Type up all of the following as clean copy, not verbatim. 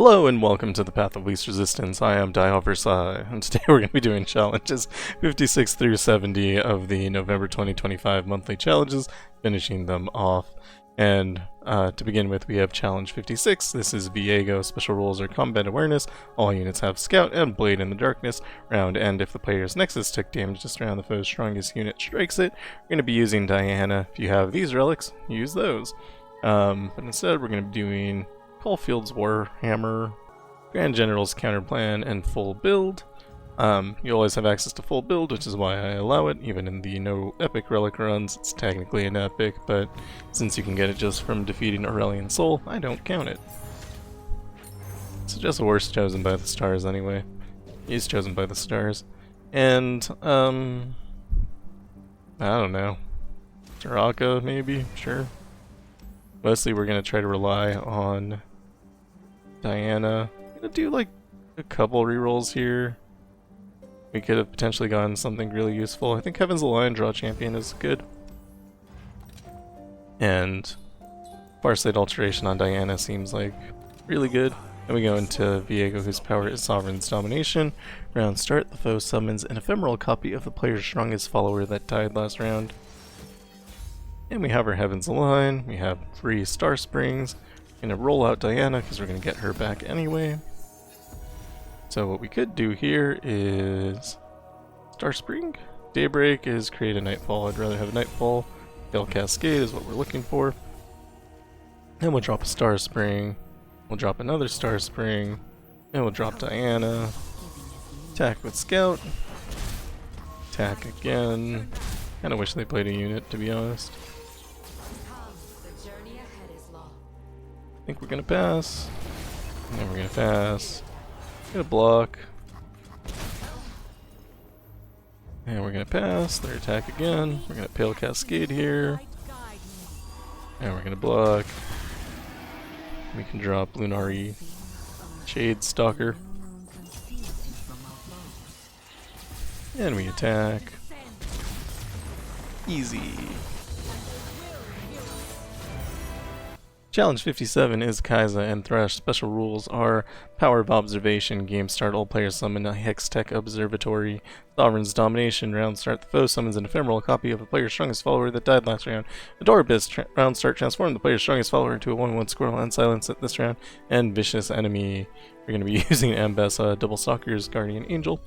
Hello and welcome to the Path of Least Resistance. I am Dioversai, and today we're going to be doing challenges 56 through 70 of the November 2025 monthly challenges, finishing them off. And to begin with, we have challenge 56. This is Viego. Special rules are combat awareness. All units have scout and blade in the darkness. Round end, if the player's nexus took damage this round, the foe's strongest unit strikes it. We're going to be using Diana. If you have these relics, use those. But instead, we're going to be doing Caulfield's Warhammer, Grand General's Counter Plan, and full build. You always have access to full build, which is why I allow it. Even in the no epic relic runs, it's technically an epic, but since you can get it just from defeating Aurelian Soul, I don't count it. It's just a worst chosen by the stars anyway. He's chosen by the stars. And, I don't know. Taraka, maybe? Sure. Mostly we're going to try to rely on Diana. I'm going to do like a couple rerolls here. We could have potentially gotten something really useful. I think Heaven's Lion Draw Champion is good. And Farsight Alteration on Diana seems like really good. Then we go into Viego, whose power is Sovereign's Domination. Round start, the foe summons an ephemeral copy of the player's strongest follower that died last round. And we have our Heaven's Align, we have 3 Star Springs. We're going to roll out Diana because we're going to get her back anyway. So what we could do here is Star Spring. Daybreak is create a Nightfall. I'd rather have a Nightfall. Veil Cascade is what we're looking for. Then we'll drop a Star Spring. We'll drop another Star Spring. And we'll drop Diana. Attack with Scout. Attack again. Kinda wish they played a unit, to be honest. I think we're gonna pass. And then we're gonna pass. Gonna block. And we're gonna pass. Their attack again. We're gonna Pale Cascade here. And we're gonna block. We can drop Lunari Shade Stalker. And we attack. Easy. Challenge 57 is Kai'Sa and Thresh. Special rules are Power of Observation. Game start, all players summon a Hextech Observatory. Sovereign's Domination. Round start, the foe summons an ephemeral copy of a player's strongest follower that died last round. Adorbis. Round start, transform the player's strongest follower into a 1/1 squirrel and silence it this round. And Vicious Enemy. We're going to be using Ambessa, Double Stalker's Guardian Angel.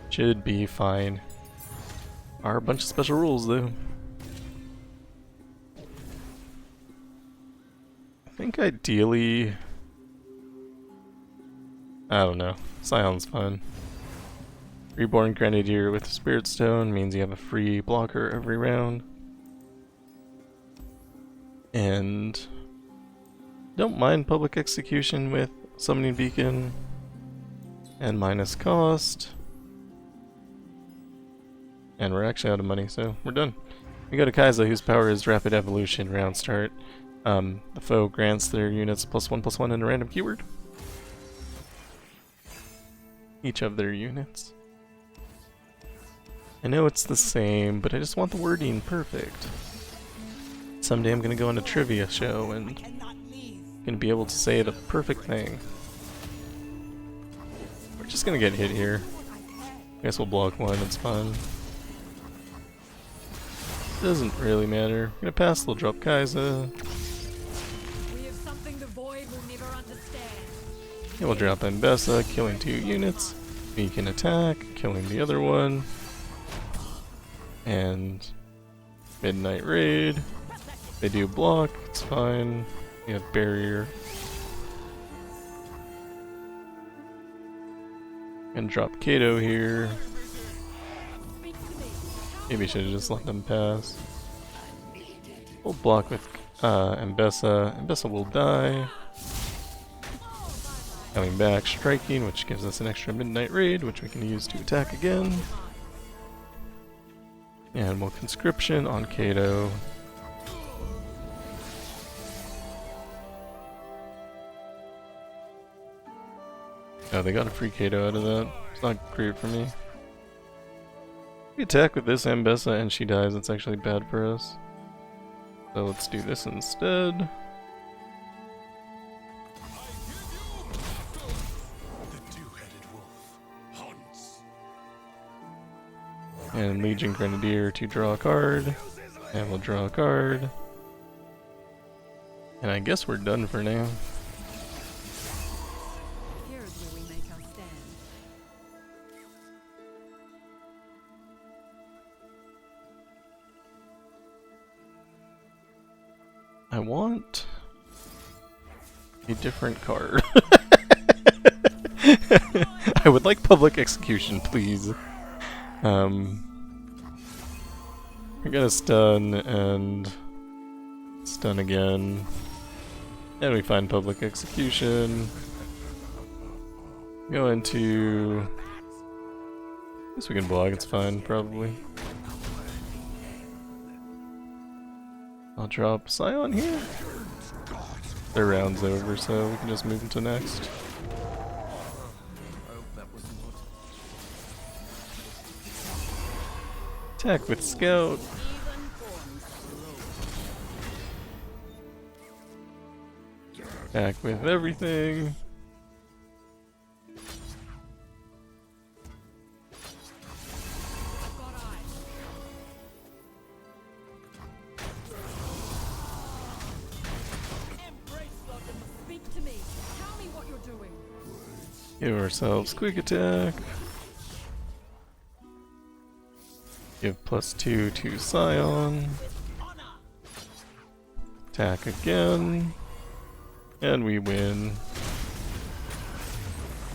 Should be fine. Are a bunch of special rules though. I think ideally, I don't know, Scion's fun. Reborn Grenadier with Spirit Stone means you have a free blocker every round. And don't mind Public Execution with Summoning Beacon and minus cost. And we're actually out of money, so we're done. We go to Kai'Sa, whose power is Rapid Evolution. Round start. The foe grants their units +1/+1 in a random keyword. Each of their units. I know it's the same, but I just want the wording perfect. Someday I'm gonna go on a trivia show and gonna be able to say the perfect thing. We're just gonna get hit here. I guess we'll block one, it's fine. Doesn't really matter. We're gonna pass, they'll drop Kai'Sa. And we'll drop Ambessa, killing 2 units. We can attack, killing the other one. And Midnight Raid. They do block, it's fine. We have Barrier. And drop Kato here. Maybe I should have just let them pass. We'll block with Ambessa. Ambessa will die. Coming back, striking, which gives us an extra Midnight Raid, which we can use to attack again. And we'll Conscription on Kato. Oh, they got a free Kato out of that. It's not great for me. We attack with this Ambessa and she dies, it's actually bad for us. So let's do this instead. and Legion Grenadier to draw a card. And we'll draw a card. And I guess we're done for now. Here's where we make our stand. I want a different card. I would like public execution, please. We're gonna stun and stun again. And we find public execution. Go into... I guess we can block, it's fine, probably. I'll drop Scion here. Their round's over, so we can just move into next. Attack with Scout. Attack with everything. Give ourselves quick attack. Give +2 to Scion. Attack again. And we win.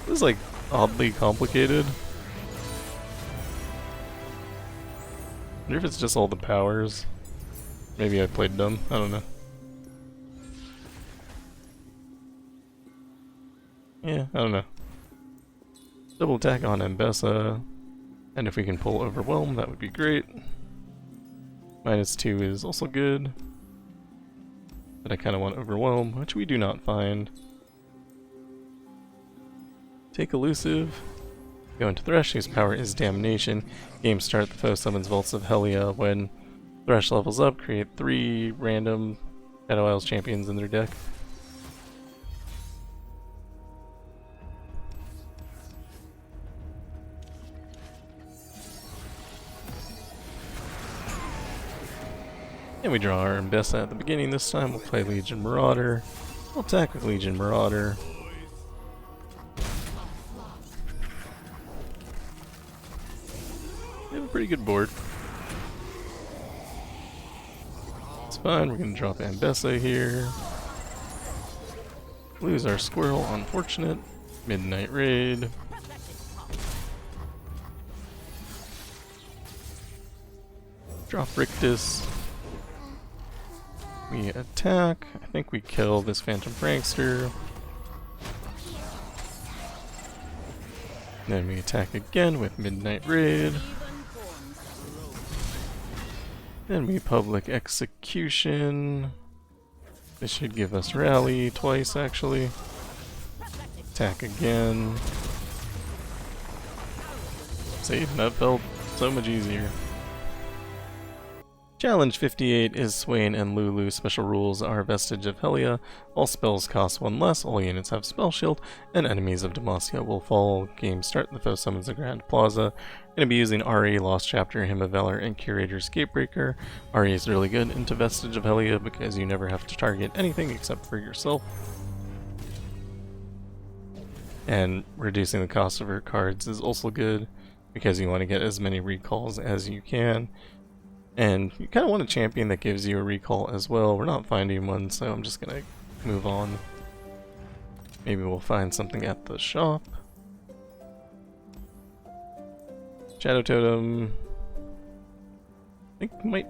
This is like oddly complicated. I wonder if it's just all the powers. Maybe I played dumb, I don't know. Yeah, I don't know. Double attack on Ambessa. And if we can pull Overwhelm, that would be great. -2 is also good. But I kind of want Overwhelm, which we do not find. Take Elusive. Go into Thresh, whose power is Damnation. Game start, the foe summons Vaults of Helia. When Thresh levels up, create 3 random Shadow Isles champions in their deck. And we draw our Ambessa at the beginning this time. We'll play Legion Marauder. We'll attack with Legion Marauder. We have a pretty good board. It's fine, we're gonna drop Ambessa here. Lose our Squirrel, unfortunate. Midnight Raid. Drop Rictus. We attack. I think we kill this Phantom Prankster. Then we attack again with Midnight Raid. Then we public execution. This should give us rally twice actually. Attack again. See, that felt so much easier. Challenge 58 is Swain and Lulu. Special rules are Vestige of Helia. All spells cost 1 less, all units have Spell Shield, and enemies of Demacia will fall. Game start, the foe summons the Grand Plaza. Gonna be using Ahri, Lost Chapter, Hymn of Valor, and Curator's Gatebreaker. Ahri is really good into Vestige of Helia because you never have to target anything except for yourself. And reducing the cost of her cards is also good because you want to get as many recalls as you can. And you kind of want a champion that gives you a recall as well. We're not finding one, so I'm just gonna move on. Maybe we'll find something at the shop. Shadow Totem, I think might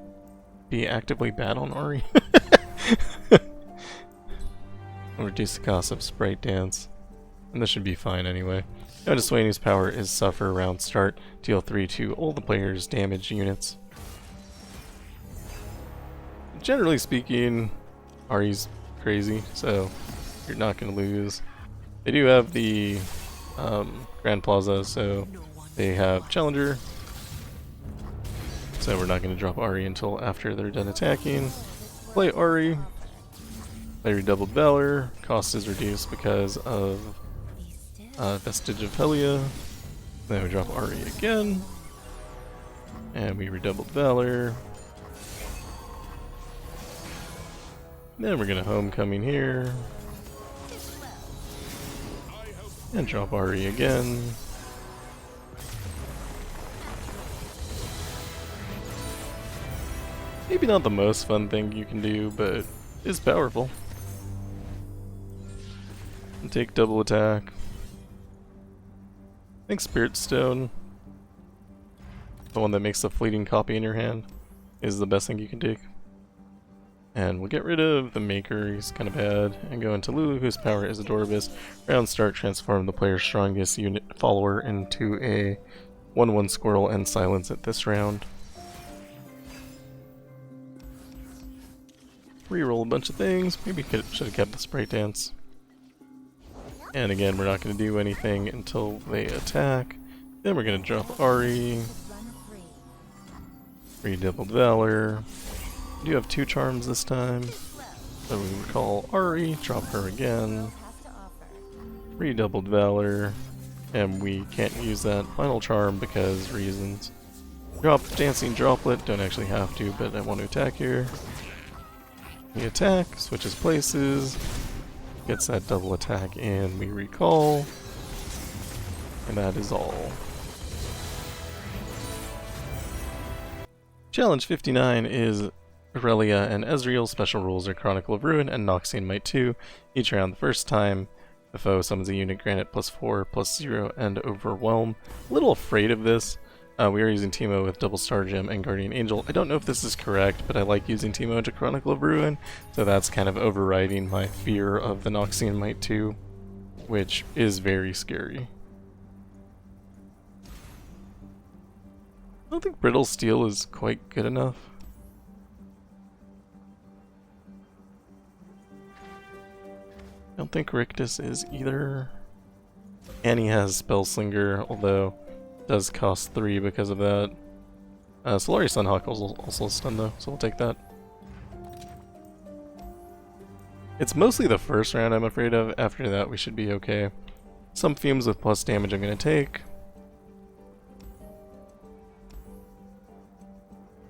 be actively bad on Ahri. I'll reduce the cost of Sprite Dance. And this should be fine anyway. Notice Swain, whose power is Suffer round start. Deal 3 to all the players' damaged units. Generally speaking, Ahri's crazy, so you're not going to lose. They do have the Grand Plaza, so they have Challenger. So we're not going to drop Ahri until after they're done attacking. Play Ahri. Play Redoubled Valor. Cost is reduced because of Vestige of Helia. Then we drop Ahri again. And we redoubled Valor. Then we're gonna Homecoming here. And drop Ahri again. Maybe not the most fun thing you can do, but it's powerful. And take double attack. I think Spirit Stone, the one that makes the fleeting copy in your hand, is the best thing you can take. And we'll get rid of the Maker, he's kind of bad, and go into Lulu, whose power is Adorabus. Round start, transform the player's strongest unit follower into a 1/1 squirrel and silence it this round. Reroll a bunch of things, maybe should have kept the Sprite Dance. And again, we're not going to do anything until they attack. Then we're going to drop Ahri. Redoubled Valor. We do have 2 charms this time. So we recall Ahri, drop her again. Redoubled Valor. And we can't use that final charm because reasons. Drop Dancing Droplet, don't actually have to, but I want to attack here. We attack, switches places. Gets that double attack and we recall. And that is all. Challenge 59 is Irelia and Ezreal. Special rules are Chronicle of Ruin and Noxian Might 2. Each round the first time the foe summons a unit, grant it +4, +0, and Overwhelm. A little afraid of this. We are using Teemo with Double Star Gem and Guardian Angel. I don't know if this is correct, but I like using Teemo into Chronicle of Ruin, so that's kind of overriding my fear of the Noxian Might 2, which is very scary. I don't think Brittle Steel is quite good enough. I don't think Rictus is either. And he has Spellslinger, although does cost 3 because of that. Solari Sunhawk also stun though, so we'll take that. It's mostly the first round I'm afraid of. After that we should be okay. Some fumes with plus damage I'm going to take.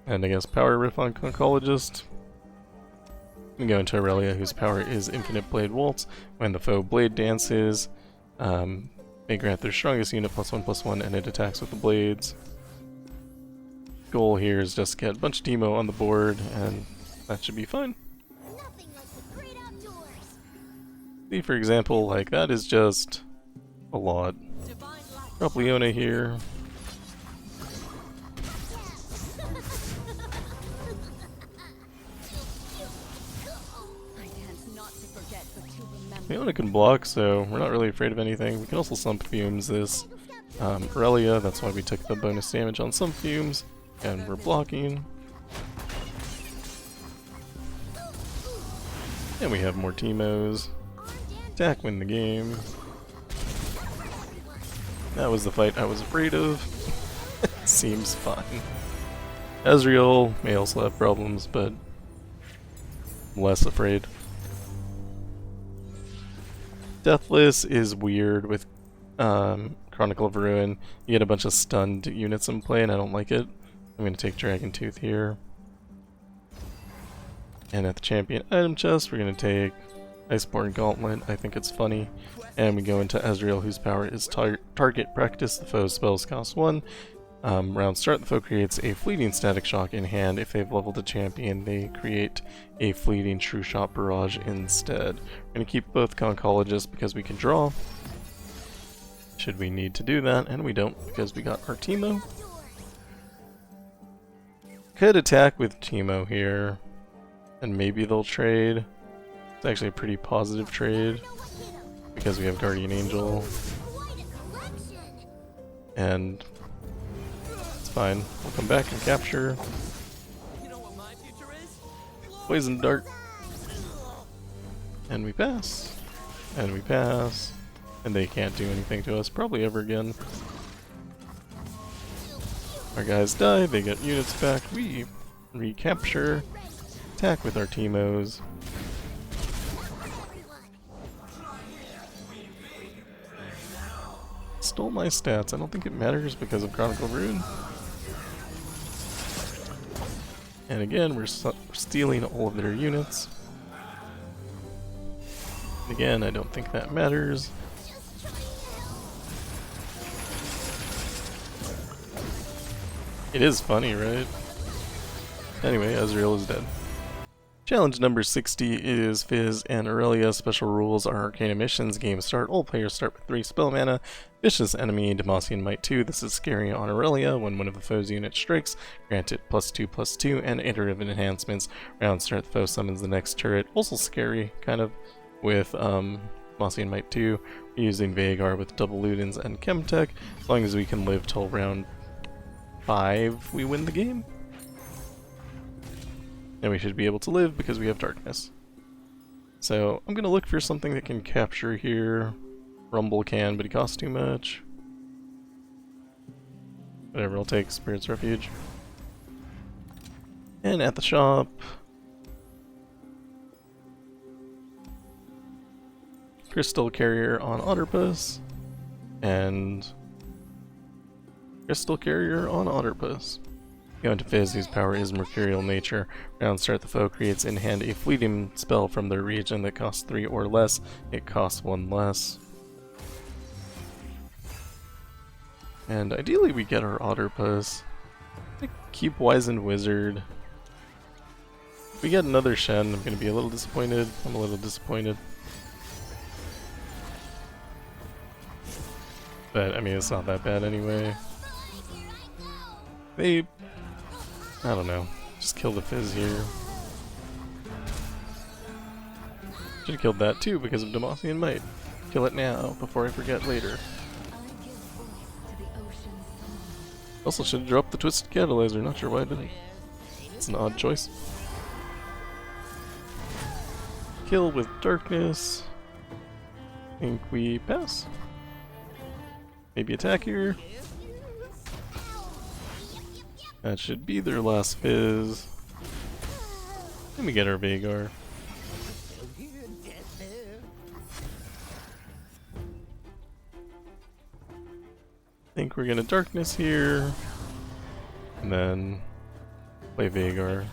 And I guess Power Riff on Oncologist. We go into Irelia, whose power is Infinite Blade Waltz. When the foe blade dances, they grant their strongest unit +1/+1 and it attacks with the blades. Goal here is just get a bunch of Teemo on the board and that should be fine. See, for example, like that is just a lot. Drop Leona here. Leona can block, so we're not really afraid of anything. We can also Slump Fumes this Irelia, that's why we took the bonus damage on Slump Fumes, and we're blocking. And we have more Teemos. Attack, win the game. That was the fight I was afraid of. Seems fine. Ezreal may also have problems, but I'm less afraid. Deathless is weird with Chronicle of Ruin. You get a bunch of stunned units in play and I don't like it. I'm going to take Dragon Tooth here. And at the champion item chest we're going to take Iceborne Gauntlet. I think it's funny. And we go into Ezreal, whose power is target practice. The foe's spells cost 1. Round start, the foe creates a fleeting static shock in hand. If they've leveled the champion, they create a fleeting true shot barrage instead. We're going to keep both Concologists because we can draw. Should we need to do that, and we don't because we got our Teemo. Could attack with Teemo here, and maybe they'll trade. It's actually a pretty positive trade because we have Guardian Angel. And fine. We'll come back and capture. Poison Dart. And we pass. And we pass. And they can't do anything to us probably ever again. Our guys die, they get units back, we recapture. Attack with our Teemos. Stole my stats. I don't think it matters because of Chronicle of Ruin. And again, we're stealing all of their units. Again, I don't think that matters. It is funny, right? Anyway, Ezreal is dead. Challenge number 60 is Fizz and Irelia. Special rules are Arcana missions. Game start. All players start with 3 spell mana. Vicious enemy, Demacian Might 2. This is scary on Irelia. When one of the foe's units strikes, grant it +2/+2 and iterative enhancements. Round start, the foe summons the next turret. Also scary, kind of, with Demacian Might 2. We're using Veigar with double Ludens and Chemtech. As long as we can live till round 5, we win the game. And we should be able to live because we have darkness. So I'm going to look for something that can capture here. Rumble can, but he costs too much. Whatever, I'll take Spirit's Refuge. And at the shop... Crystal Carrier on Otterpuss. And... Crystal Carrier on Otterpuss. Go into Fizz, whose power is Mercurial Nature. Round start, the foe creates in hand a fleeting spell from their region that costs 3 or less. It costs 1 less. And ideally we get our Otterpuss. Keep Wizened Wizard. If we get another Shen, I'm going to be a little disappointed. I'm a little disappointed. But, I mean, it's not that bad anyway. They... I don't know. Just kill the Fizz here. Should've killed that too because of Demacian Might. Kill it now, before I forget later. Also should've dropped the Twisted Catalyzer, not sure why I didn't. It's an odd choice. Kill with Darkness. Think we pass. Maybe attack here. That should be their last Fizz. Let me get our Veigar. Think we're gonna Darkness here. And then play Veigar.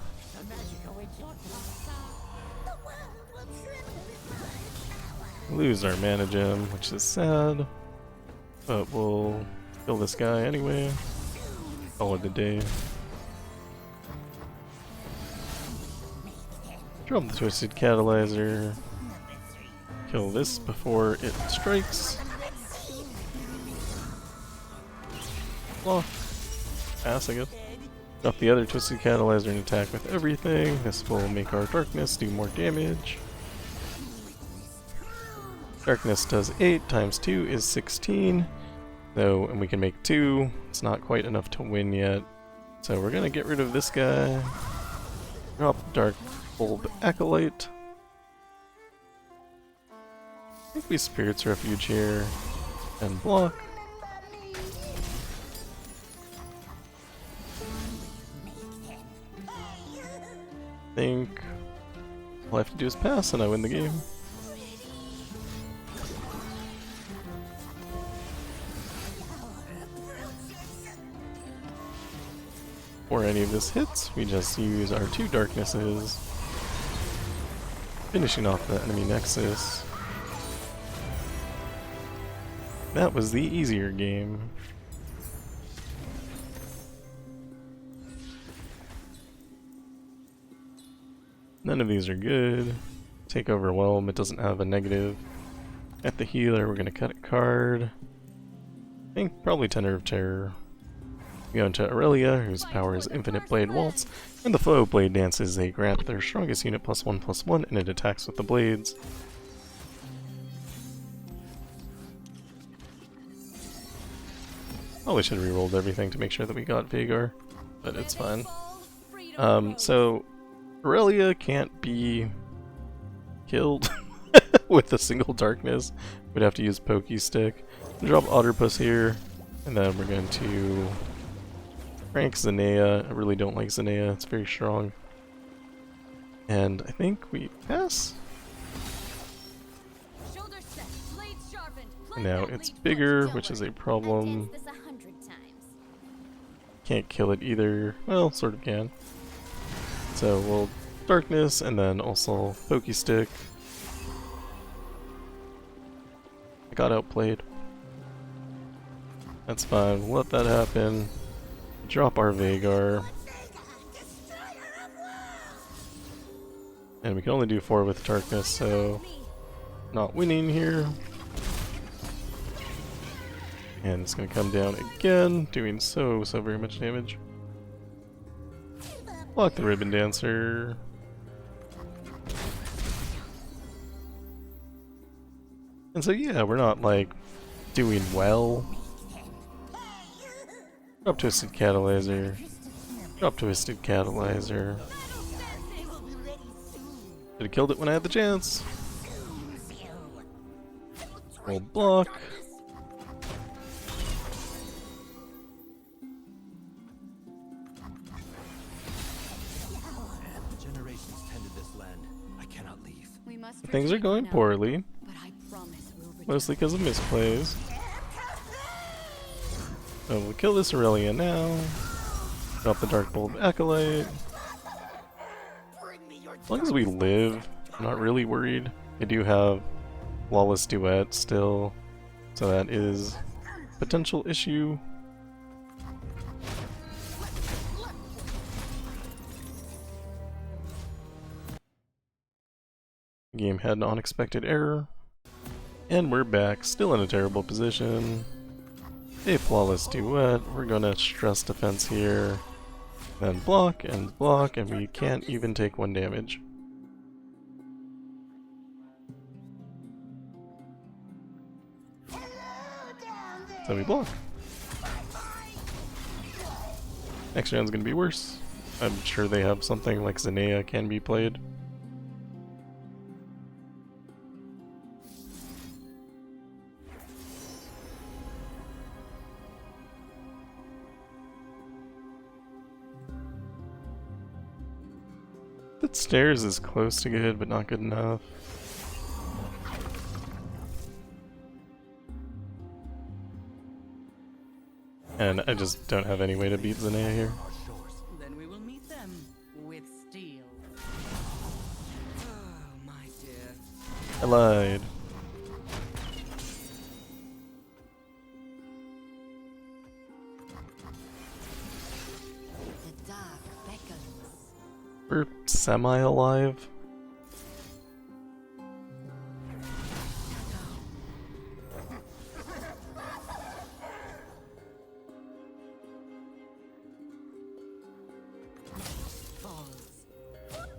Lose our mana gem, which is sad. But we'll kill this guy anyway. Call it a day. Drop the Twisted Catalyzer. Kill this before it strikes. Block. Pass, I guess. Drop the other Twisted Catalyzer and attack with everything. This will make our Darkness do more damage. Darkness does 8 times 2 is 16. So, and we can make 2. It's not quite enough to win yet. So we're gonna get rid of this guy. Drop Dark Bulb Acolyte. I think we Spirit's Refuge here. And block. I think all I have to do is pass and I win the game. Before any of this hits, we just use our 2 Darknesses, finishing off the enemy Nexus. That was the easier game. None of these are good. Take Overwhelm, it doesn't have a negative. At the healer, we're going to cut a card. I think probably Tender of Terror. We go into Irelia, whose power is Infinite Blade Waltz, and the foe blade dances. They grant their strongest unit +1/+1, and it attacks with the blades. Probably should have rerolled everything to make sure that we got Veigar, but it's fine. So Irelia can't be killed with a single Darkness. We'd have to use Pokey Stick. Drop Otterpuss here, and then we're going to Rank Zanea. I really don't like Zanea, it's very strong. And I think we pass. And now it's bigger, which is a problem. Can't kill it either. Well, sort of can. So we'll darkness and then also pokey stick. I got outplayed. That's fine, we'll let that happen. Drop our Veigar. And we can only do 4 with darkness, so not winning here. And it's gonna come down again, doing so very much damage. Block the Ribbon Dancer. And so yeah, we're not like doing well. Drop Twisted Catalyzer. Drop Twisted Catalyzer. Should have killed it when I had the chance. We'll block. Things are going poorly, mostly because of misplays. So we'll kill this Irelia now. Drop the Dark Bulb Acolyte. As long as we live, I'm not really worried. They do have Flawless Duet still, so that is a potential issue. Game had an unexpected error, and we're back, still in a terrible position. A Flawless Duet, we're gonna stress defense here, then block, and we can't even take 1 damage. So we block. Next round's gonna be worse. I'm sure they have something like Zenea can be played. That stairs is close to good, but not good enough. And I just don't have any way to beat Zenea here. Then we will meet them with steel. Oh, my dear. I lied. The dark beckons. We're semi-alive.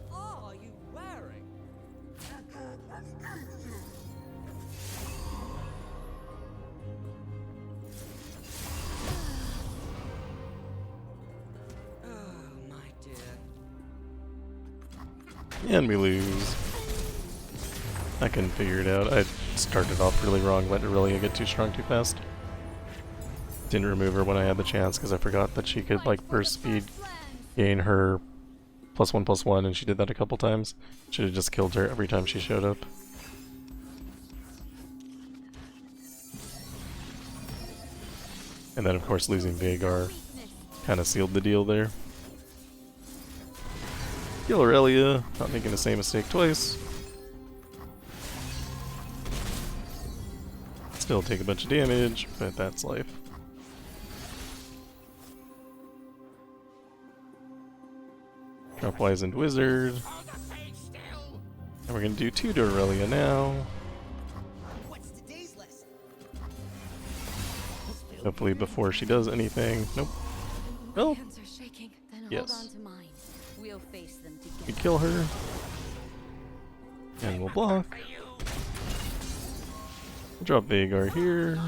What are you wearing? Oh, my dear. And we lose. I couldn't figure it out. I started off really wrong, let Irelia get too strong too fast. Didn't remove her when I had the chance because I forgot that she could like burst speed, gain her +1/+1, and she did that a couple times. Should have just killed her every time she showed up. And then of course losing Veigar kind of sealed the deal there. Kill Irelia, not making the same mistake twice. Still take a bunch of damage, but that's life. Drop Wizened Wizard. And we're gonna do 2 to Irelia now. Hopefully before she does anything. Nope. Oh! Hands are shaking. Then Yes. hold on to mine. We'll face them together. We kill her. And we'll block. We'll drop Veigar here.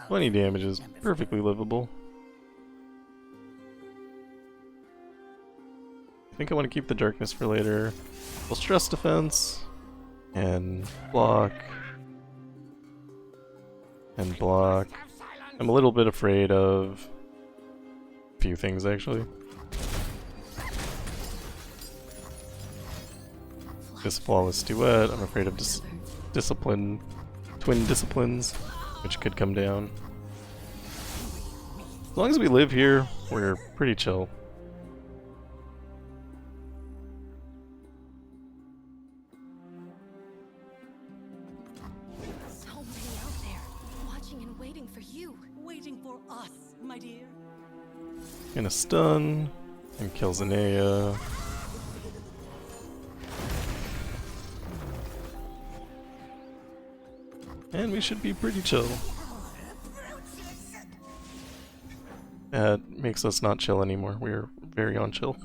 20 damage is perfectly livable. I think I want to keep the darkness for later. We'll stress defense. And block. And block. I'm a little bit afraid of a few things actually. This Flawless Duet, I'm afraid of twin disciplines, which could come down. long as we live here, we're pretty chill. So many out there, watching and waiting for you. Waiting for us, my dear. Gonna stun and kill Zanea. And we should be pretty chill. That makes us not chill anymore. We're very on chill.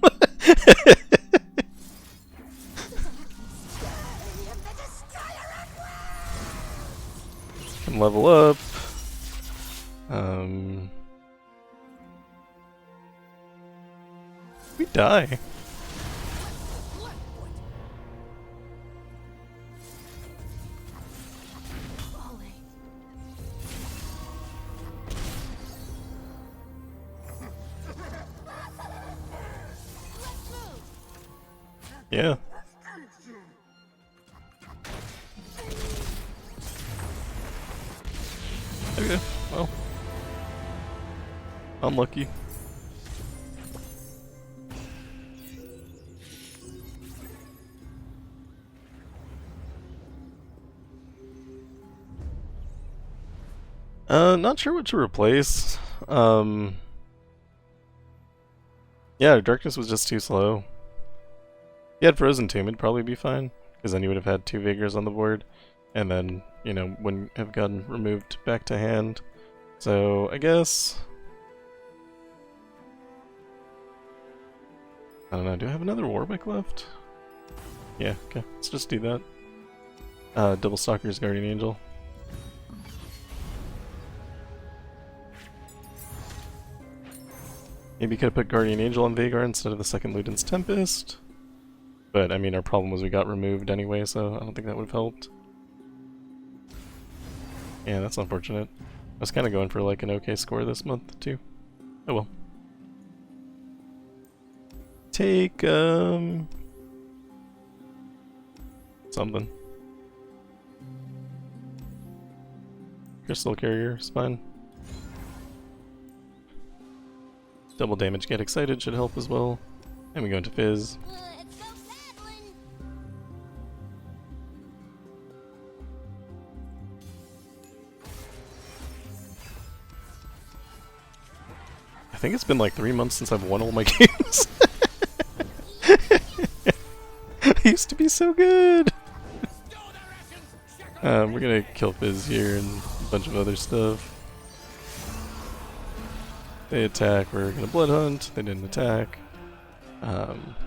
Can level up. We die. Yeah. Okay, well. Unlucky. Not sure what to replace. Yeah, Darkness was just too slow. If he had Frozen Tomb, it'd probably be fine, because then you would have had 2 Veigars on the board, and then, you know, wouldn't have gotten removed back to hand. So, I guess... I don't know, do I have another Warwick left? Yeah, okay, let's just do that. Double Stalker's Guardian Angel. Maybe could have put Guardian Angel on Veigar instead of the second Luden's Tempest. But, I mean, our problem was we got removed anyway, so I don't think that would have helped. Yeah, that's unfortunate. I was kind of going for, like, an okay score this month, too. Oh well. Take, something. Crystal Carrier is fine. Double damage, get excited should help as well. And we go into Fizz. I think it's been like 3 months since I've won all my games. I used to be so good. We're gonna kill Fizz here and a bunch of other stuff. They attack, we're gonna Blood Hunt, they didn't attack.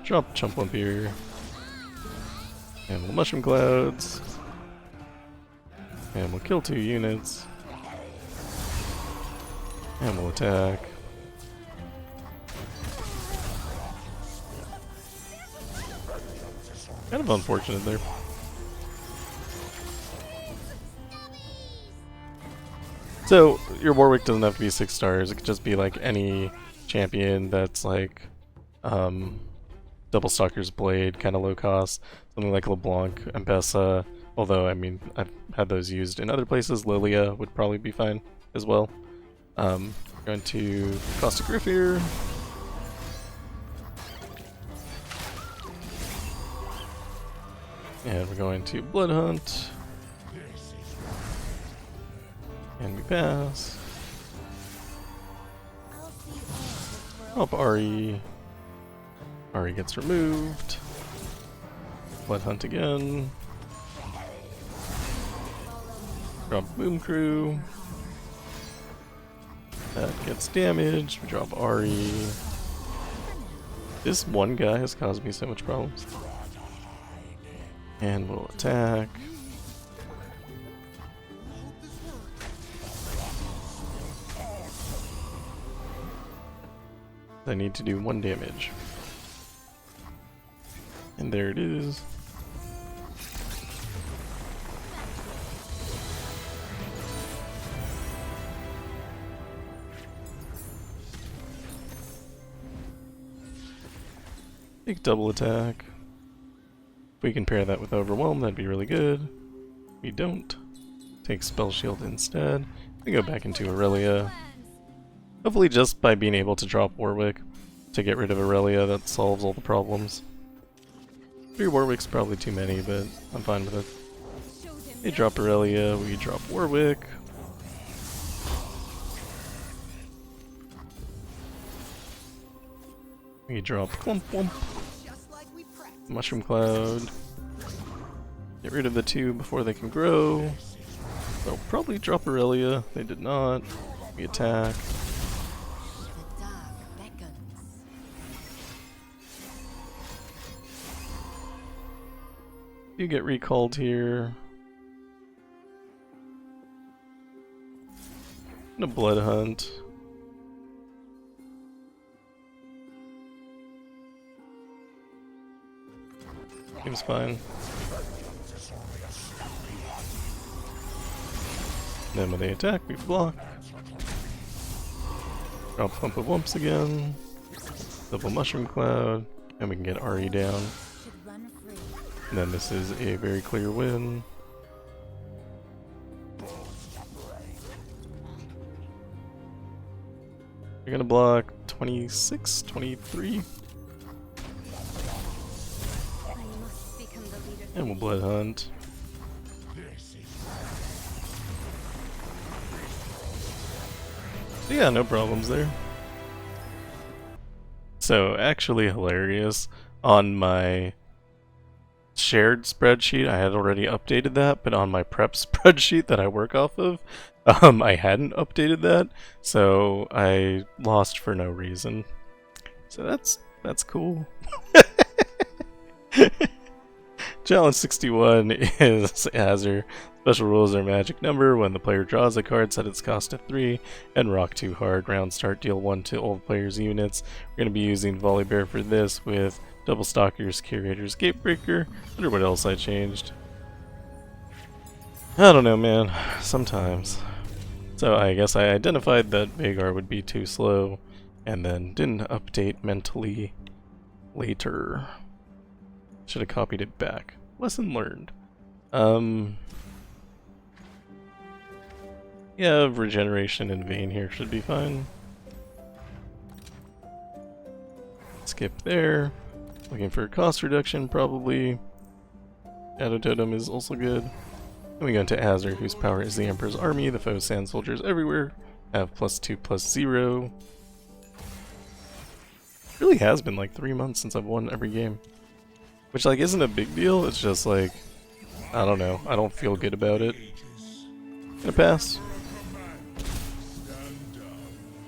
Drop Chump Lump here. And we'll Mushroom Clouds. And we'll kill 2 units. And we'll attack. Kind of unfortunate there. So, your Warwick doesn't have to be 6 stars, it could just be like any champion that's like, Double Stalker's Blade, kind of low cost, something like LeBlanc, Ambessa, although, I mean, I've had those used in other places. Lilia would probably be fine as well. Going to Caustic Rift here. And we're going to Blood Hunt. And we pass. Help Ahri. Ahri gets removed. Blood Hunt again. Drop Boom Crew. That gets damaged. We drop Ahri. This one guy has caused me so much problems. And we'll attack. I need to do 1 damage. And there it is. Big double attack. If we can pair that with Overwhelm, that'd be really good. We don't. Take Spell Shield instead. We go back into Irelia. Hopefully just by being able to drop Warwick to get rid of Irelia, that solves all the problems. 3 Warwicks probably too many, but I'm fine with it. They drop Irelia, we drop Warwick. We drop Clump Wump. Mushroom Cloud. Get rid of the 2 before they can grow. They'll probably drop Irelia. They did not. We attack. You get recalled here. And a Blood Hunt. Seems fine. Then when they attack, we block. Drop Pump of Wumps again. Double Mushroom Cloud. And we can get Ahri down. And then this is a very clear win. You're gonna block 26, 23. And we'll Blood Hunt. So yeah, no problems there. So actually hilarious, on my shared spreadsheet I had already updated that, but on my prep spreadsheet that I work off of, I hadn't updated that, so I lost for no reason. So that's cool. Challenge 61 is Azir. Special rules are magic number. When the player draws a card, set its cost to 3, and rock 2 hard. Round start, deal 1 to all players' units. We're going to be using Volibear for this with Double Stalkers, Curator's Gatebreaker. I wonder what else I changed. I don't know, man. Sometimes. So I guess I identified that Veigar would be too slow, and then didn't update mentally later. Should have copied it back. Lesson learned. Yeah, regeneration in Vayne here should be fine. Skip there. Looking for a cost reduction, probably. Shadow Totem is also good. Then we go into Azir, whose power is the Emperor's Army. The foe sand soldiers everywhere have +2/+0. Really has been like 3 months since I've won every game. Which, like, isn't a big deal, it's just like, I don't know, I don't feel good about it. Gonna pass.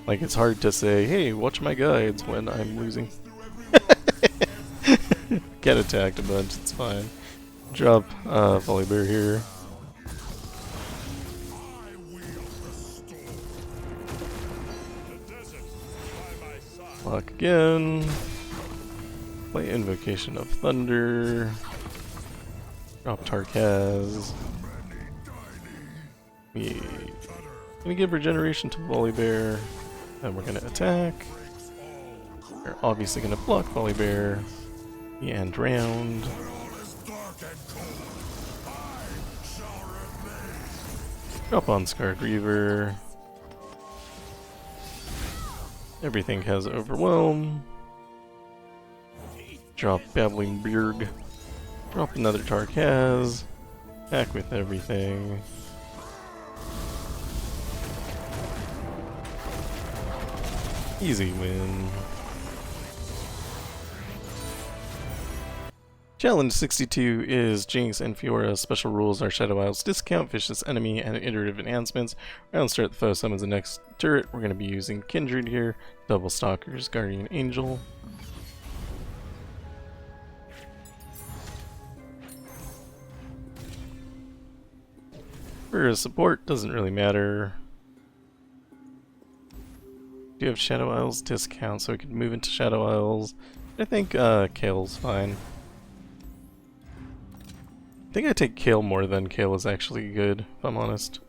Like, it's hard to say, hey, watch my guides when I'm losing. Get attacked a bunch, it's fine. Drop Volibear here. Block again. Play Invocation of Thunder. Drop Tarkaz. We're gonna give Regeneration to Volibear. Then we're gonna attack. We're obviously gonna block Volibear. The end round. Drop on Scarred Reaver. Everything has Overwhelm. Drop Babbling Beard. Drop another Tarkaz. Back with everything. Easy win. Challenge 62 is Jinx and Fiora. Special rules are Shadow Isles discount, vicious enemy, and iterative enhancements. Round start, the foe summons the next turret. We're going to be using Kindred here. Double Stalkers, Guardian Angel. For support, doesn't really matter. Do have Shadow Isles discount, so we could move into Shadow Isles. I think Kale's fine. I think I take Kale more than Kale is actually good, if I'm honest.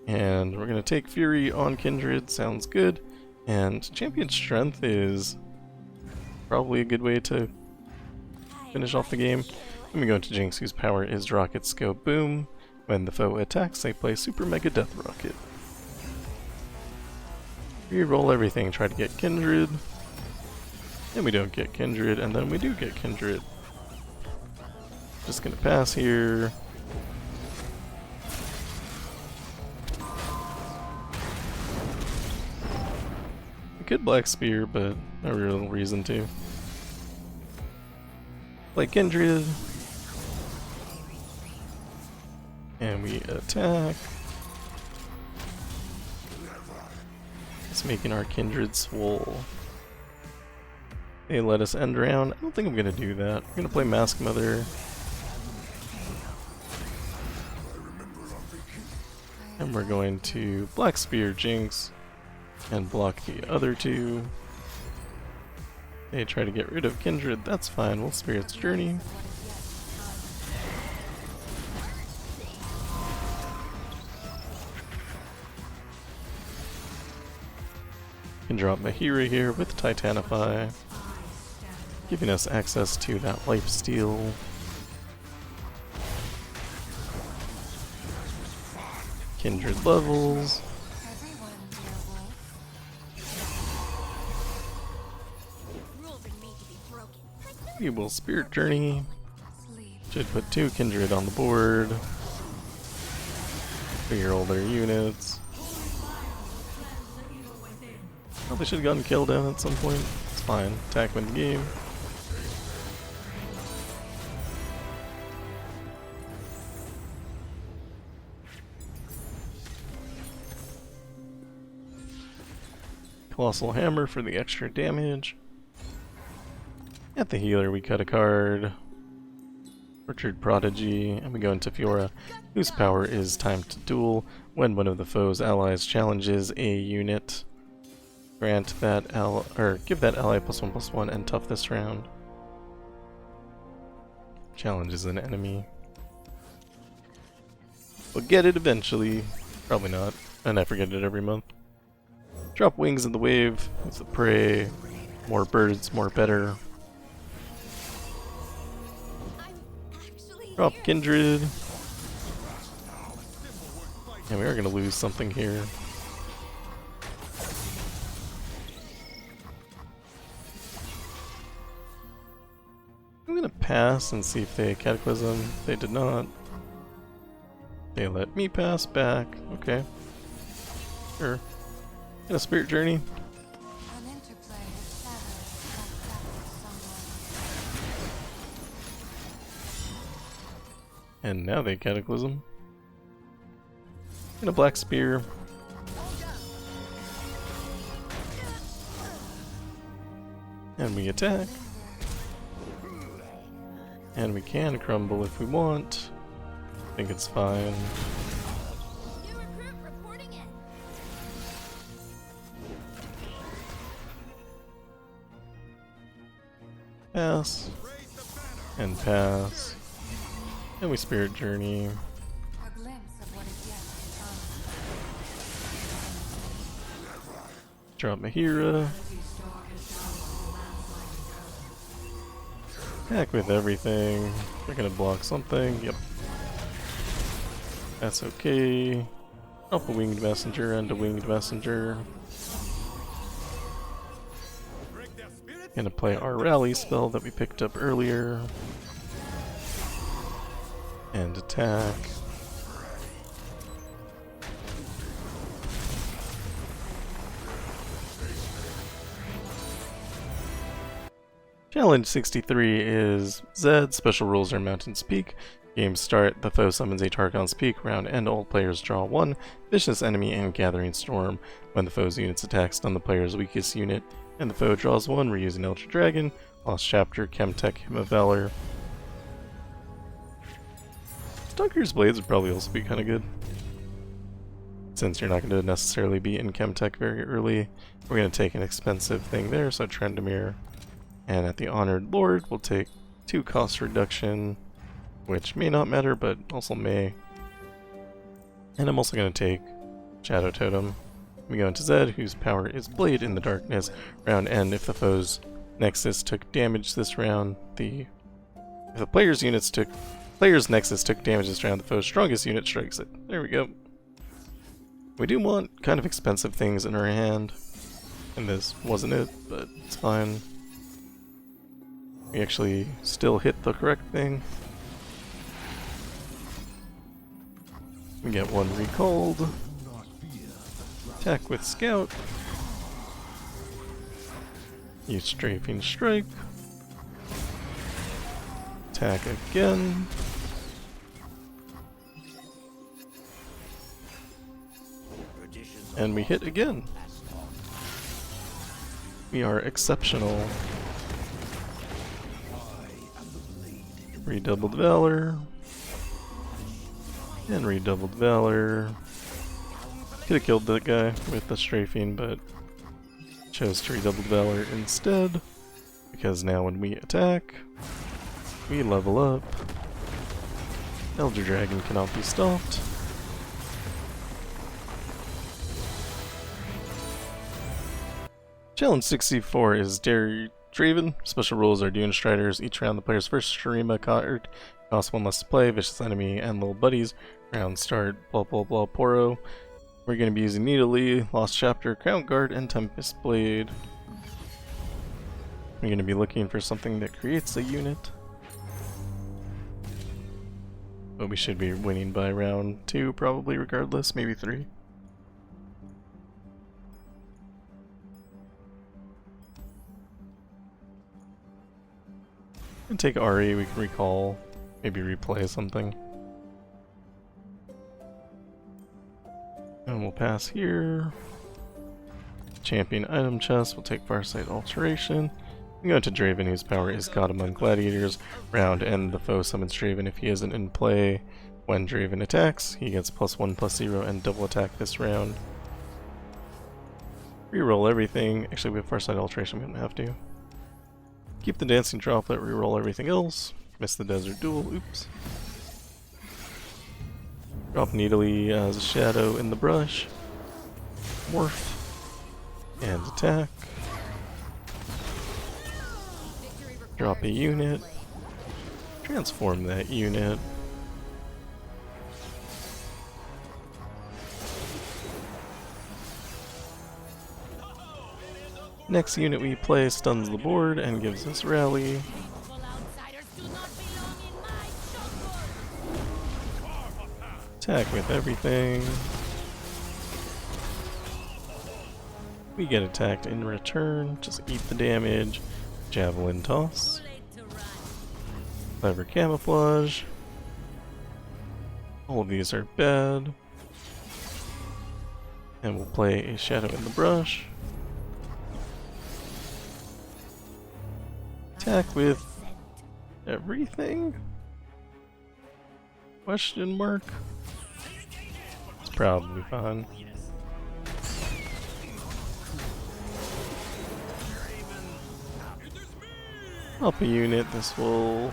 And we're gonna take Fury on Kindred, sounds good. And Champion Strength is probably a good way to finish off the game. Then we go into Jinx, whose power is Rocket Scope Boom. When the foe attacks, they play Super Mega Death Rocket. Reroll everything, try to get Kindred. And we don't get Kindred, and then we do get Kindred. Just gonna pass here. We could Black Spear, but no real reason to. Play Kindred. And we attack. It's making our Kindred swole. They let us end round. I don't think I'm gonna do that. I'm gonna play Mask Mother. And we're going to Black Spear Jinx and block the other two. They try to get rid of Kindred, that's fine, we'll Spirit's Journey. Can drop Mahira here with Titanify, giving us access to that lifesteal. Kindred levels. We will Spirit Journey. Should put 2 Kindred on the board for your older units. Probably should have gotten killed down at some point. It's fine. Attack win the game. Colossal Hammer for the extra damage. At the healer we cut a card. Orchard Prodigy, and we go into Fiora, whose power is Time to Duel. When one of the foe's allies challenges a unit, grant that give that ally +1/+1 and tough this round. Challenges an enemy. We'll get it eventually. Probably not. And I forget it every month. Drop Wings in the Wave with the prey. More birds, more better. Drop Kindred. And we are going to lose something here. I'm going to pass and see if they Cataclysm. They did not. They let me pass back. Okay. Sure. In a Spirit Journey. And now they Cataclysm. And a Black Spear. And we attack. And we can crumble if we want. I think it's fine. Pass. And pass. And we Spirit Journey. Drop Mahira. Attack with everything. We're gonna block something. Yep. That's okay. Up a Winged Messenger and a Winged Messenger. Gonna play our rally spell that we picked up earlier. And attack. Challenge 63 is Zed. Special rules are Mountain's Peak. Game start, the foe summons a Targon's Peak. Round end, all players draw 1. Vicious Enemy and Gathering Storm. When the foe's units attack, stun the player's weakest unit. And the foe draws 1, we're using Ultra Dragon. Lost Chapter, Chemtech, Hymn of Valor. Stalker's Blades would probably also be kind of good, since you're not going to necessarily be in Chemtech very early. We're going to take an expensive thing there, so Trendemir. And at the Honored Lord, we'll take 2 cost reduction, which may not matter, but also may. And I'm also going to take Shadow Totem. We go into Zed, whose power is Blade in the Darkness. Round end, if the foe's Nexus took damage this round, if the player's Nexus took damage this round, the foe's strongest unit strikes it. There we go. We do want kind of expensive things in our hand. And this wasn't it, but it's fine. We actually still hit the correct thing. We get one recalled. Attack with Scout. Use Strafing Strike. Attack again. And we hit again. We are exceptional. Redoubled Valor. And redoubled Valor. Could have killed that guy with the strafing, but chose to redouble Valor instead. Because now when we attack, we level up. Elder Dragon cannot be stopped. Challenge 64 is Draven. Special rules are Dune Striders. Each round the player's first Shurima card costs 1 less to play. Vicious Enemy and Little Buddies. Round start, blah blah blah, Poro. We're going to be using Nidalee, Lost Chapter, Crown Guard, and Tempest Blade. We're going to be looking for something that creates a unit. But we should be winning by round 2 probably regardless, maybe 3. And take Ahri, we can recall, maybe replay something. And we'll pass here. Champion item chest, we'll take Farsight Alteration. We go to Draven, whose power is God among Gladiators. Round end, the foe summons Draven if he isn't in play. When Draven attacks, he gets +1/+0 and double attack this round. Reroll everything. Actually, we have Farsight Alteration, we don't have to. Keep the Dancing Droplet, reroll everything else. Miss the Desert Duel, oops. Drop Nidalee as a shadow in the brush. Morph. And attack. Drop a unit. Transform that unit. Next unit we play stuns the board and gives us rally. Attack with everything. We get attacked in return, just eat the damage. Javelin toss. Clever camouflage. All of these are bad. And we'll play a shadow in the brush. Attack with everything? Question mark? It's probably fine. Up a unit, this will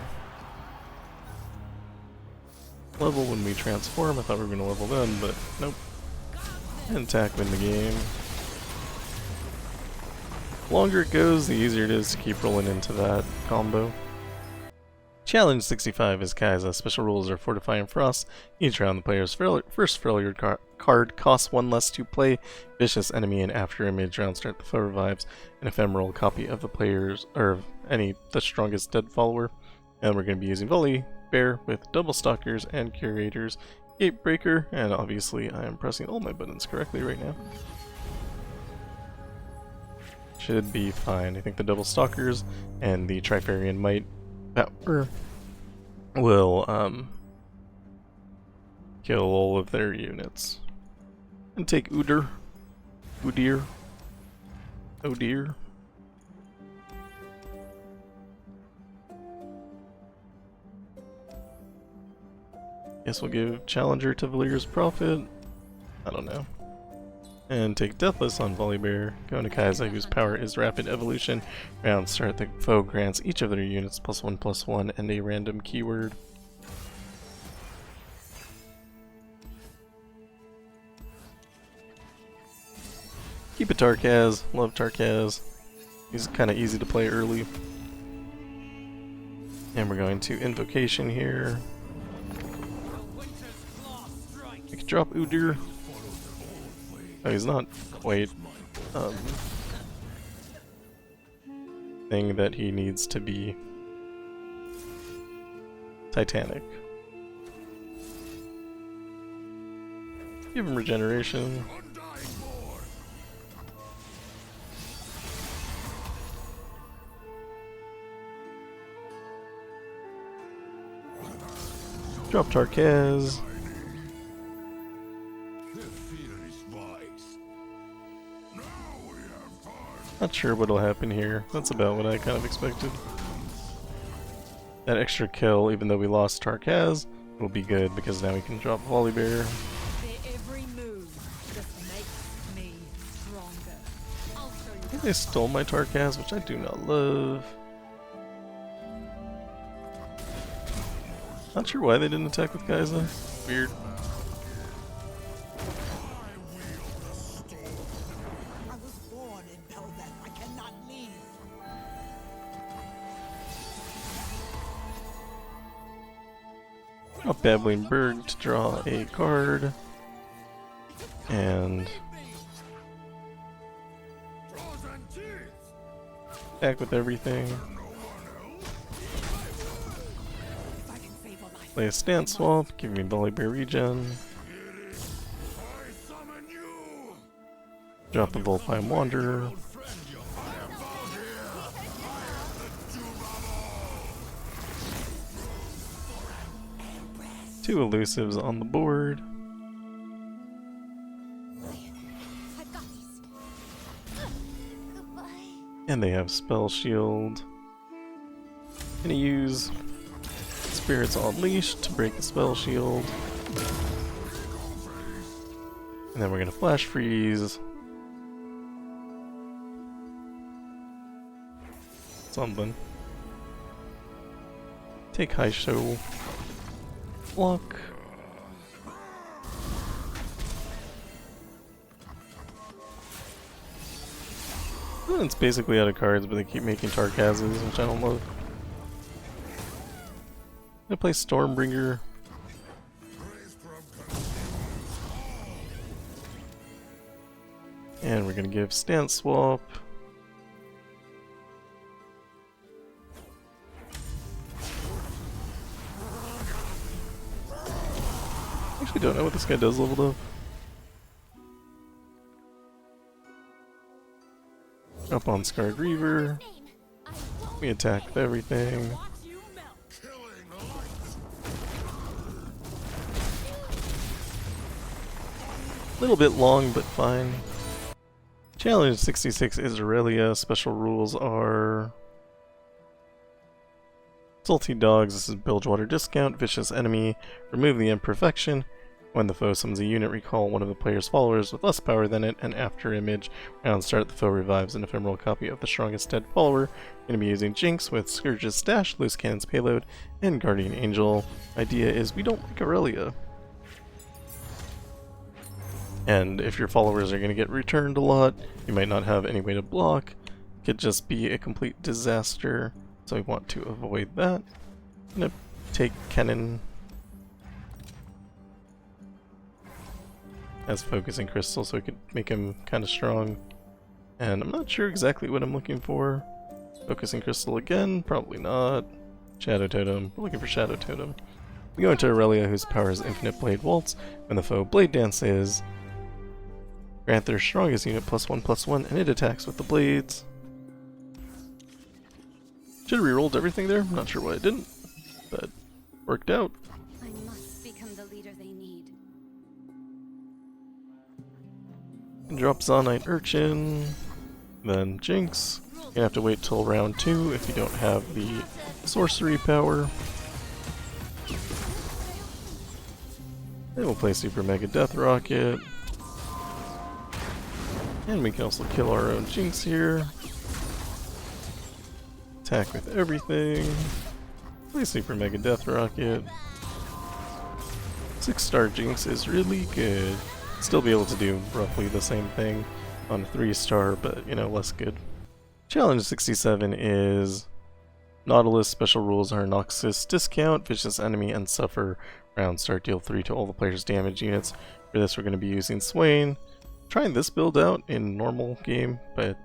level when we transform. I thought we were going to level them, but nope. And attack win the game. The longer it goes, the easier it is to keep rolling into that combo. Challenge 65 is Kai'Sa. Special rules are Fortify and Frost. Each round the player's first failure card costs 1 less to play. Vicious Enemy, and after a mid-round start, the foe revives an ephemeral copy of the player's, or the strongest dead follower. And we're going to be using Volibear with Double Stalkers and Curators. Gatebreaker, and obviously I am pressing all my buttons correctly right now. Should be fine. I think the Double Stalkers and the Trifarian Might power will kill all of their units. And take Udyr. Oh dear. Guess we'll give Challenger to Valyr's Prophet. I don't know. And take Deathless on Volibear. Go into Kai'Sa, whose power is Rapid Evolution. Round start, the foe grants each of their units +1/+1 and a random keyword. Keep it Tarkaz. Love Tarkaz. He's kind of easy to play early. And we're going to Invocation here. We can drop Udyr. Oh, he's not quite everything that he needs to be Titanic. Give him regeneration. Drop Tarkaz. Not sure what'll happen here. That's about what I kind of expected. That extra kill, even though we lost Tarkaz, will be good because now we can drop Volibear. Their every move just makes me stronger. I'll show you. I think they stole my Tarkaz, which I do not love. Not sure why they didn't attack with Kai'Sa. Weird. Up Babbling Berg to draw a card. And back with everything. Play a stance swap, give me Volibear regen. Drop the Volpine Wanderer. Two elusives on the board. And they have Spell Shield. Gonna use Spirits Unleashed to break the Spell Shield. And then we're gonna Flash Freeze. Something. Take High Show. Block. It's basically out of cards, but they keep making Tarkazes, which I don't love. I'm gonna play Stormbringer. And we're gonna give Stance Swap. I don't know what this guy does leveled up. Up on Scarred Reaver. We attack with everything. A little bit long, but fine. Challenge 66 is Irelia. Special rules are Salty Dogs, this is Bilgewater Discount, Vicious Enemy, remove the imperfection. When the foe summons a unit, recall one of the player's followers with less power than it, and after image, round start, the foe revives an ephemeral copy of the strongest dead follower. We're going to be using Jinx with Scourge's Stash, Loose Cannon's Payload, and Guardian Angel. Idea is we don't like Irelia. And if your followers are going to get returned a lot, you might not have any way to block. It could just be a complete disaster, so we want to avoid that. I'm going to take Kennen as Focusing Crystal so we could make him kind of strong. And I'm not sure exactly what I'm looking for. Focusing Crystal again? Probably not. Shadow Totem. We're looking for Shadow Totem. We go into Irelia, whose power is Infinite Blade Waltz. When the foe Blade dances, grant their strongest unit +1/+1, and it attacks with the blades. Should have rerolled everything there. I'm not sure why I didn't, but worked out. I must become the leader they need. Drop Zonite Urchin, then Jinx. You're gonna have to wait till round 2 if you don't have the sorcery power. Then we'll play Super Mega Death Rocket. And we can also kill our own Jinx here. Attack with everything. Play Super Mega Death Rocket. 6-star Jinx is really good. Still be able to do roughly the same thing on a 3-star, but you know, less good. Challenge 67 is Nautilus. Special rules are Noxus Discount, Vicious Enemy, and Suffer. Round start, deal 3 to all the player's damage units. For this, we're going to be using Swain. Trying this build out in normal game, but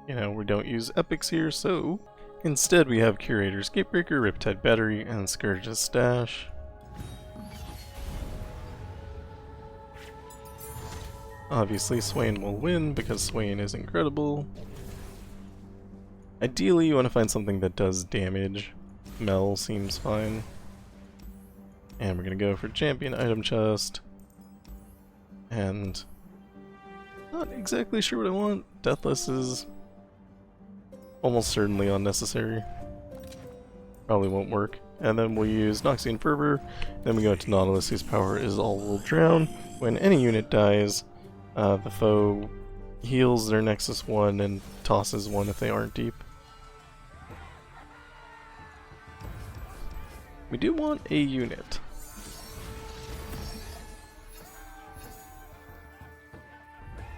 you know, we don't use epics here, so Instead, we have Curator's Gatebreaker, Riptide Battery, and Scourge's Stash. Obviously, Swain will win because Swain is incredible. Ideally, you want to find something that does damage. Mel seems fine. And we're going to go for Champion Item Chest. And not exactly sure what I want. Deathless is almost certainly unnecessary. Probably won't work. And then we'll use Noxian Fervor. Then we go into Nautilus, whose power is All Will Drown. When any unit dies, the foe heals their Nexus 1 and tosses 1 if they aren't deep. We do want a unit.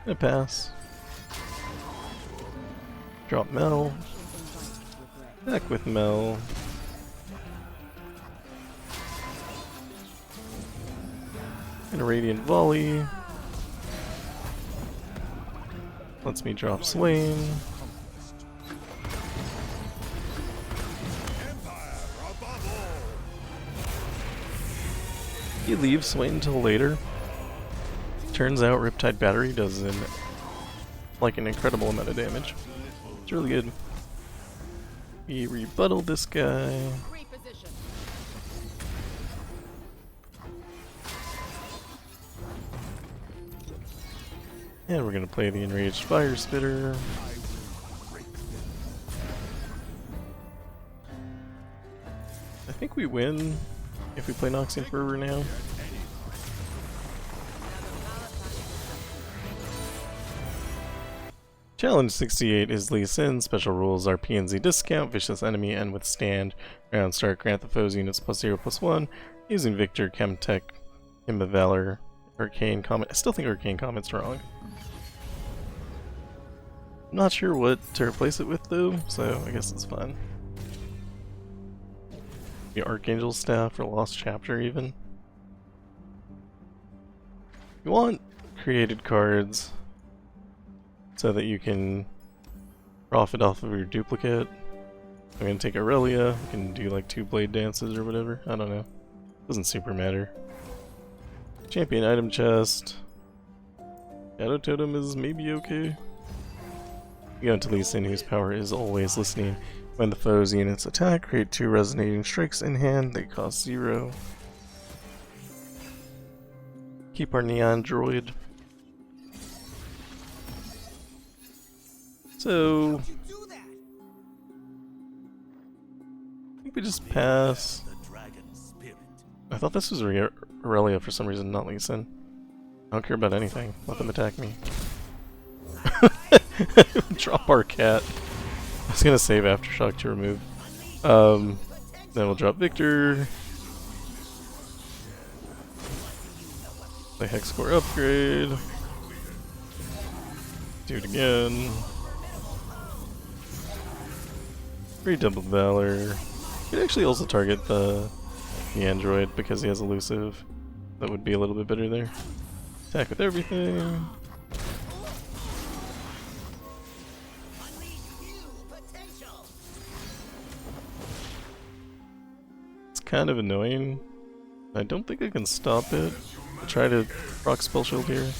Gonna pass. Drop Mel. Back with Mel. And a Radiant Volley. Lets me drop Swain. You leave Swain until later. Turns out Riptide Battery does an incredible amount of damage. It's really good. We rebuttal this guy. And we're gonna play the Enraged Fire Spitter. I think we win if we play Noxian Fervor now. Challenge 68 is Lee Sin. Special rules are PNZ discount, vicious enemy, and withstand. Round start, grant the foe's units +0/+1. Using Viktor, Chemtech, Hymn of Valor, Arcane Comet. I still think Arcane Comet's wrong. I'm not sure what to replace it with though, so I guess it's fine. The Archangel Staff or Lost Chapter even. You want created cards so that you can profit off of your duplicate. I'm gonna take Irelia, we can do like 2 blade dances or whatever, I don't know. Doesn't super matter. Champion Item Chest. Shadow Totem is maybe okay. You go into Lee Sin, whose power is always listening. When the foe's units attack, create 2 resonating strikes in hand, they cost 0. Keep our Neon Droid. So I think we just pass. I thought this was Irelia for some reason, not Lee Sin. I don't care about anything. Let them attack me. Drop our cat. I was gonna save Aftershock to remove. Then we'll drop Viktor. Play Hex Core upgrade. Do it again. Redoubled Valor. Could actually also target the android because he has elusive. That would be a little bit better there. Attack with everything. It's kind of annoying. I don't think I can stop it. I'll try to proc Spell Shield here.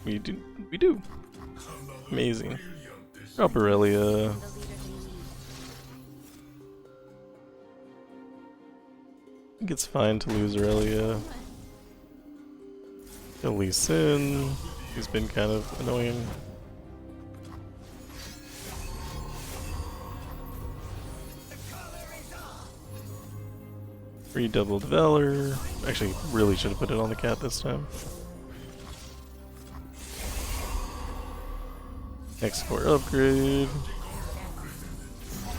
We do. Amazing. Drop Irelia. I think it's fine to lose Irelia. Kill Lee Sin. He's been kind of annoying. Redoubled Valor. Actually, really should have put it on the cat this time. Hex Core upgrade.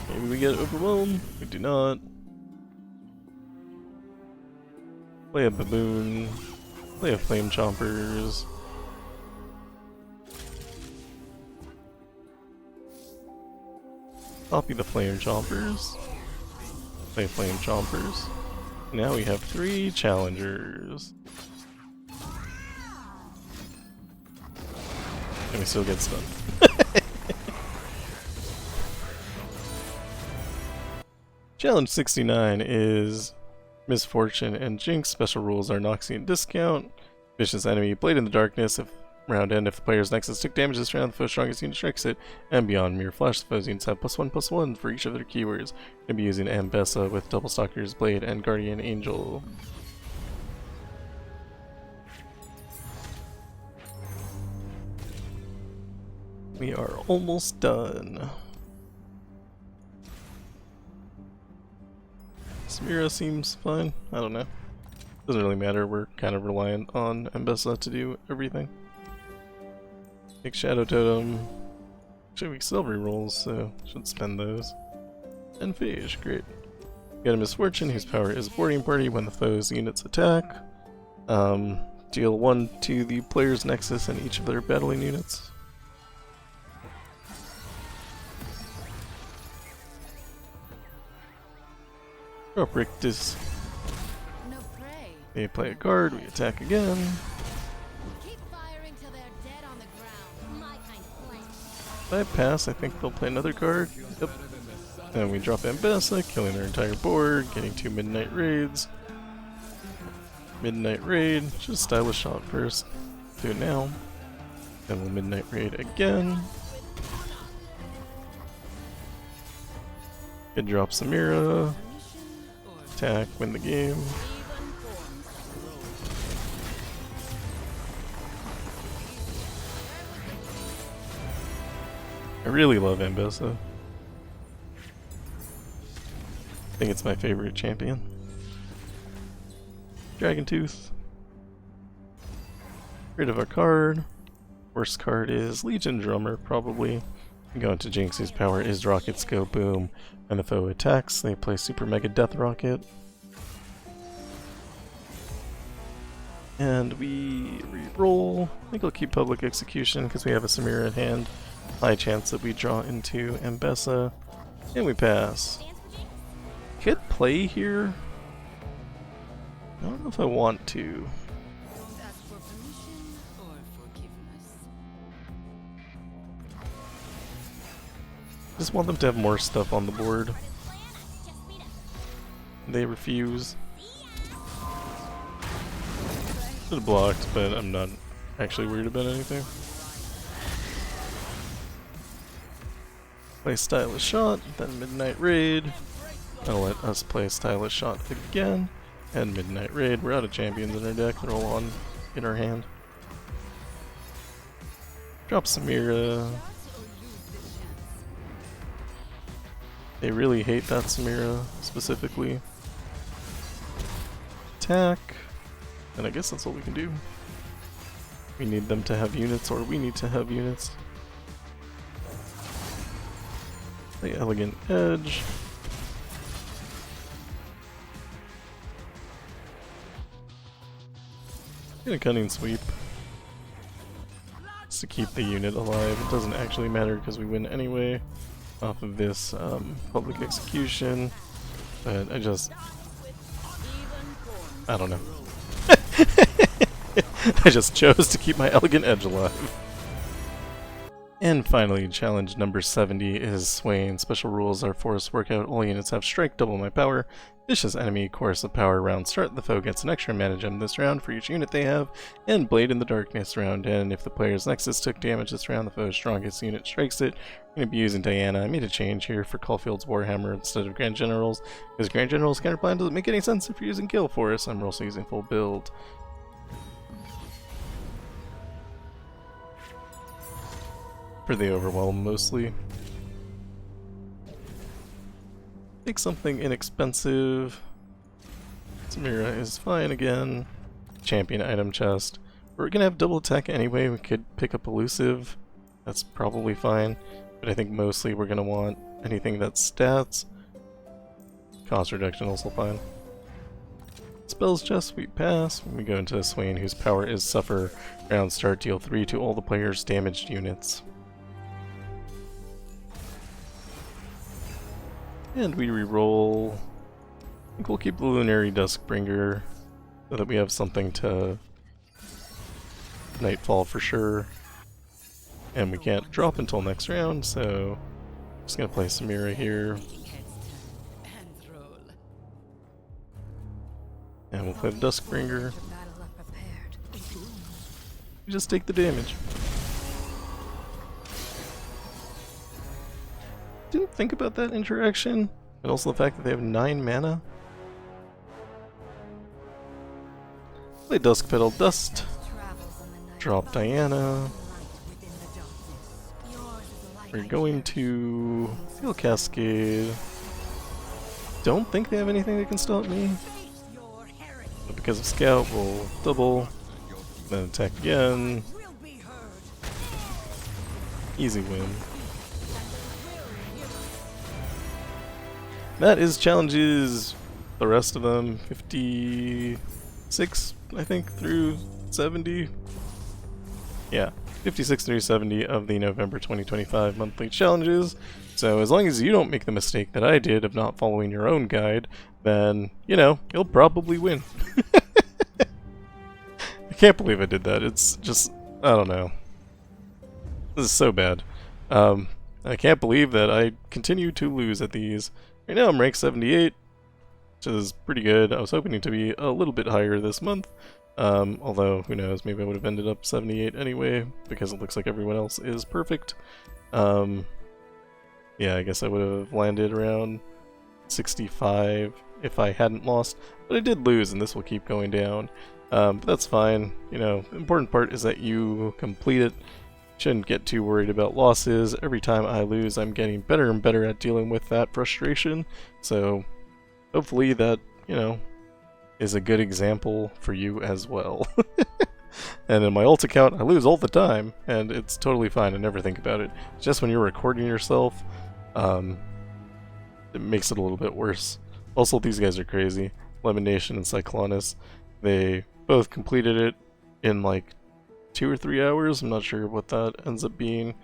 Maybe we get overwhelmed. We do not. Play a Baboon. Play a Flame Chompers. Copy the Flame Chompers. Play Flame Chompers. Now we have 3 challengers. And we still get stunned. Challenge 69 is Misfortune and Jinx. Special rules are Noxian Discount. Vicious enemy, Blade in the Darkness. If round end, if the player's nexus took damage this round, the foe's strongest unit strikes it. And beyond Mirror Flash, the foe's units have +1/+1 for each of their keywords. Going to be using Ambessa with Double Stalker's Blade and Guardian Angel. We are almost done. Samira seems fine. I don't know. Doesn't really matter. We're kind of reliant on Ambessa to do everything. Take Shadow Totem. Actually, we still have rerolls, so should spend those. And Phage, great. We got a Misfortune whose power is Boarding Party when the foe's units attack. Deal 1 to the player's nexus and each of their battling units. Drop Rictus. No prey. They play a guard, we attack again. Keep firing till they're dead on the ground. My kind of play. If I pass, I think they'll play another guard. Yep. And we drop Ambessa, killing their entire board, getting 2 Midnight Raids. Midnight Raid, just Stylish Shot first. Do it now. Then we'll Midnight Raid again. Could drop Samira. Attack, win the game. I really love Ambessa. I think it's my favorite champion. Dragon Tooth. Rid of our card. Worst card is Legion Drummer, probably. Go into Jinx, whose power is Rockets Go Boom. When the foe attacks, they play Super Mega Death Rocket. And we re-roll. I think I'll keep Public Execution because we have a Samira at hand. High chance that we draw into Ambessa. And we pass. Could play here. I don't know if I want to. Don't ask for permission or forgiveness. Just want them to have more stuff on the board. They refuse. Should have blocked, but I'm not actually worried about anything. Play Stylish Shot, then Midnight Raid. I'll let us play Stylish Shot again, and Midnight Raid. We're out of champions in our deck, they're all on in our hand. Drop Samira. They really hate that Samira, specifically. Attack. And I guess that's all we can do. We need them to have units, or we need to have units. Play Elegant Edge. Get a Cunning Sweep. Just to keep the unit alive. It doesn't actually matter because we win anyway off of this Public Execution. But I don't know. I just chose to keep my Elegant Edge alive. And finally, challenge number 70 is Swain. Special rules are Force Workout. All units have Strike, double my power. Vicious enemy, Chorus of Power. Round start, the foe gets an extra mana gem this round for each unit they have. And Blade in the Darkness round end. If the player's Nexus took damage this round, the foe's strongest unit strikes it. I'm going to be using Diana. I made a change here for Caulfield's Warhammer instead of Grand Generals, because Grand General's counterplan doesn't make any sense if you're using Gale Force. I'm also using full build. For the Overwhelm, mostly. Take something inexpensive. Samira is fine again. Champion item chest. We're gonna have double attack anyway. We could pick up Elusive. That's probably fine. But I think mostly we're gonna want anything that's stats. Cost reduction also fine. Spells chest, we pass. We go into Swain, whose power is Suffer. Round start, deal 3 to all the players' damaged units. And we reroll. I think we'll keep the Lunary Duskbringer so that we have something to Nightfall for sure. And we can't drop until next round, so I'm just gonna play Samira here. And we'll play the Duskbringer. Just take the damage. Didn't think about that interaction, and also the fact that they have 9 mana. Play Dusk Petal Dust. Drop Diana. We're going to Steel Cascade. Don't think they have anything that can stop me. But because of Scout, we'll double. Then attack again. Easy win. That is challenges. The rest of them, 56, I think, through 70. Yeah, 56 through 70 of the November 2025 monthly challenges. So as long as you don't make the mistake that I did of not following your own guide, then, you know, you'll probably win. I can't believe I did that. It's just, I don't know. This is so bad. I can't believe that I continue to lose at these. Right now I'm rank 78, which is pretty good. I was hoping to be a little bit higher this month. Although, who knows, maybe I would have ended up 78 anyway, because it looks like everyone else is perfect. Yeah, I guess I would have landed around 65 if I hadn't lost. But I did lose, and this will keep going down. But that's fine. You know, the important part is that you complete it. Shouldn't get too worried about losses. Every time I lose, I'm getting better and better at dealing with that frustration. So, hopefully that, you know, is a good example for you as well. And in my ult account, I lose all the time, and it's totally fine. I never think about it. It's just when you're recording yourself, it makes it a little bit worse. Also, these guys are crazy. Lemon Nation and Cyclonus, they both completed it in like 2 or 3 hours. I'm not sure what that ends up being,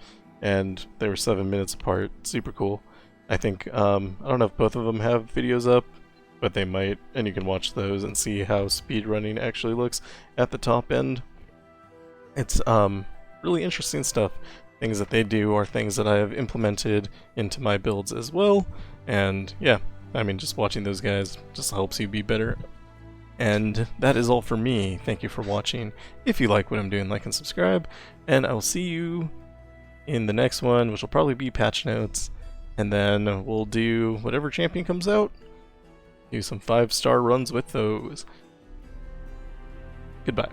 and they were 7 minutes apart. Super cool. I think, I don't know if both of them have videos up, but they might, and you can watch those and see how speedrunning actually looks at the top end. It's really interesting stuff. Things that they do are things that I have implemented into my builds as well, and yeah, I mean, just watching those guys just helps you be better. And that is all for me. Thank you for watching. If you like what I'm doing, like and subscribe, and I will see you in the next one, which will probably be patch notes, and then we'll do whatever champion comes out. Do some 5-star runs with those. Goodbye.